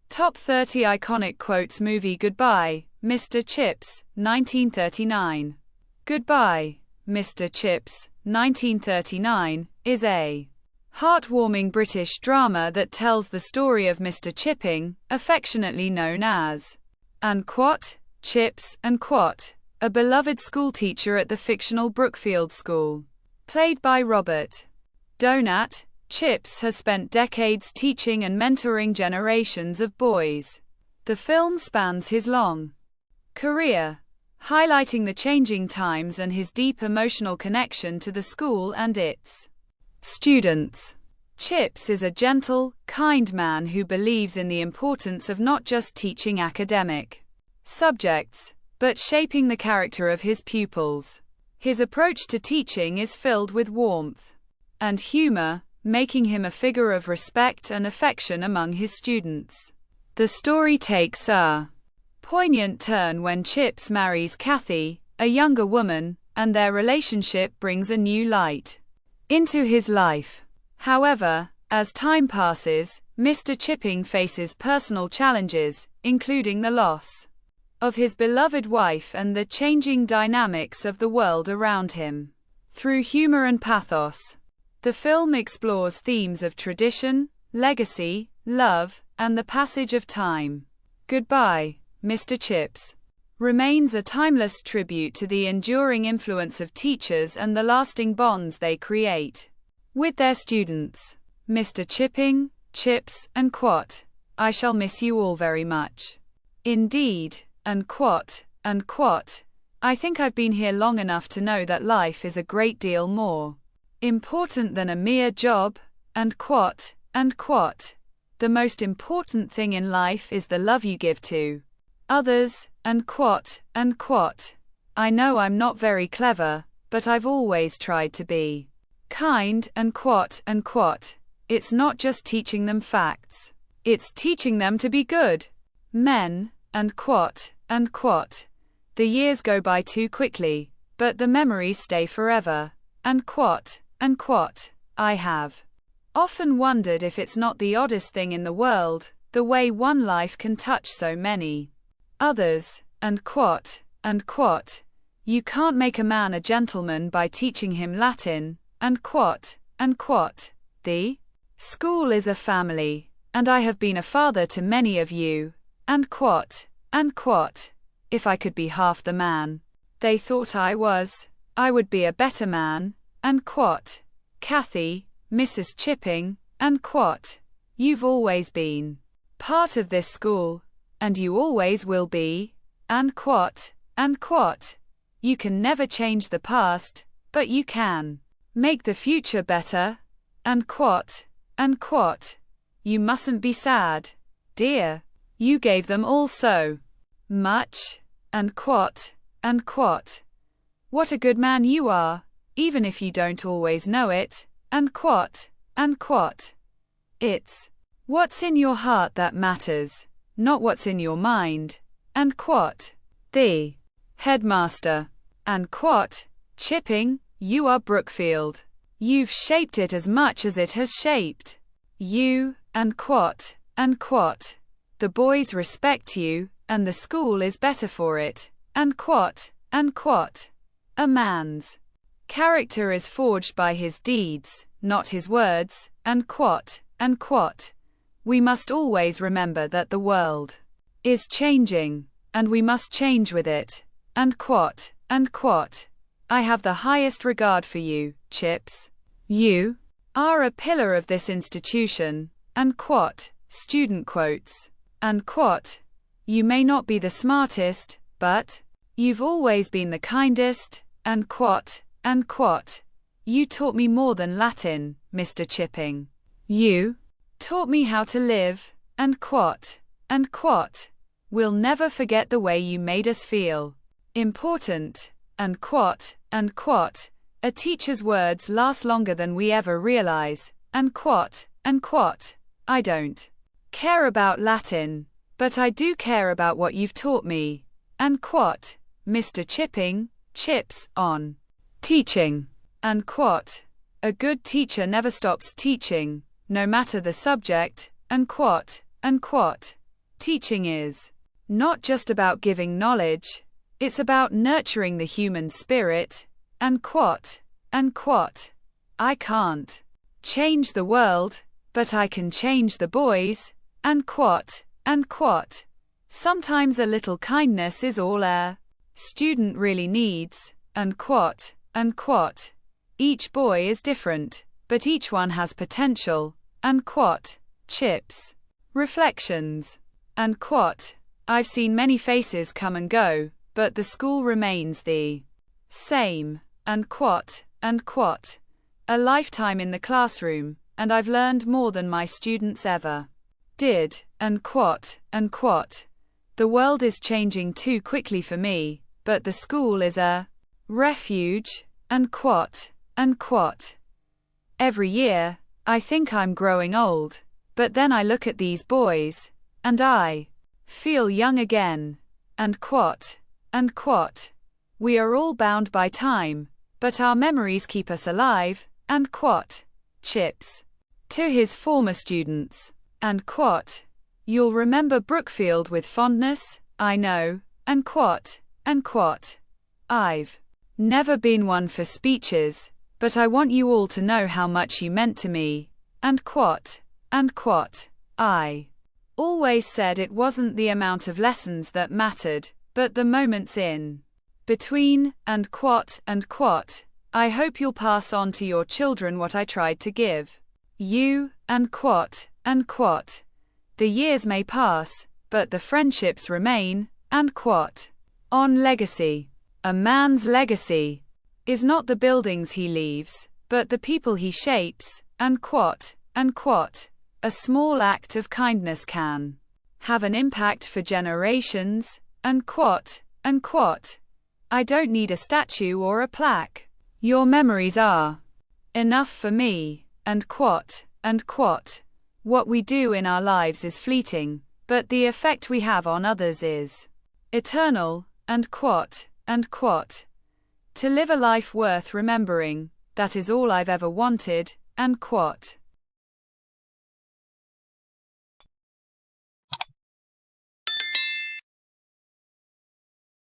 Top 30 iconic quotes. Movie Goodbye, Mr. Chips, 1939. Goodbye, Mr. Chips, 1939, is a heartwarming British drama that tells the story of Mr. Chipping, affectionately known as Chips, a beloved schoolteacher at the fictional Brookfield School. Played by Robert Donat, Chips has spent decades teaching and mentoring generations of boys. The film spans his long career, highlighting the changing times and his deep emotional connection to the school and its students. Chips is a gentle, kind man who believes in the importance of not just teaching academic subjects, but shaping the character of his pupils. His approach to teaching is filled with warmth and humor, making him a figure of respect and affection among his students. The story takes a poignant turn when Chips marries Kathy, a younger woman, and their relationship brings a new light into his life. However, as time passes, Mr. Chipping faces personal challenges, including the loss of his beloved wife and the changing dynamics of the world around him. Through humor and pathos, the film explores themes of tradition, legacy, love, and the passage of time. Goodbye, Mr. Chips remains a timeless tribute to the enduring influence of teachers and the lasting bonds they create with their students. Mr. Chipping, Chips, and I shall miss you all very much. Indeed, I think I've been here long enough to know that life is a great deal more important than a mere job, The most important thing in life is the love you give to others, I know I'm not very clever, but I've always tried to be kind, It's not just teaching them facts. It's teaching them to be good men, The years go by too quickly, but the memories stay forever, I have often wondered if it's not the oddest thing in the world, the way one life can touch so many others, You can't make a man a gentleman by teaching him Latin, The school is a family, and I have been a father to many of you, If I could be half the man they thought I was, I would be a better man, Kathy, Mrs. Chipping, You've always been part of this school, and you always will be, You can never change the past, but you can make the future better, You mustn't be sad, dear. You gave them all so much, What a good man you are, even if you don't always know it, It's what's in your heart that matters, not what's in your mind, The headmaster, Chipping, you are Brookfield. You've shaped it as much as it has shaped you, The boys respect you, and the school is better for it, A man's character is forged by his deeds, not his words, We must always remember that the world is changing, and we must change with it, I have the highest regard for you, Chips. You are a pillar of this institution, Student quotes, You may not be the smartest, but you've always been the kindest, You taught me more than Latin, Mr. Chipping. You taught me how to live, We'll never forget the way you made us feel important, A teacher's words last longer than we ever realize, I don't care about Latin, but I do care about what you've taught me, Mr. Chipping, Chips, on teaching, A good teacher never stops teaching, no matter the subject, Teaching is not just about giving knowledge, it's about nurturing the human spirit, and I can't change the world, but I can change the boys, and sometimes a little kindness is all a student really needs, and each boy is different, but each one has potential, and Chips. Reflections. And I've seen many faces come and go, but the school remains the same, and a lifetime in the classroom, and I've learned more than my students ever did, and the world is changing too quickly for me, but the school is a refuge, and every year, I think I'm growing old, but then I look at these boys, and I feel young again, and we are all bound by time, but our memories keep us alive, and Chips. To his former students, and you'll remember Brookfield with fondness, I know, and I've never been one for speeches, but I want you all to know how much you meant to me, and I always said it wasn't the amount of lessons that mattered, but the moments in between, and I hope you'll pass on to your children what I tried to give you, and the years may pass, but the friendships remain, and on legacy. A man's legacy is not the buildings he leaves, but the people he shapes, and a small act of kindness can have an impact for generations, and I don't need a statue or a plaque. Your memories are enough for me, and what we do in our lives is fleeting, but the effect we have on others is eternal, and to live a life worth remembering, that is all I've ever wanted, and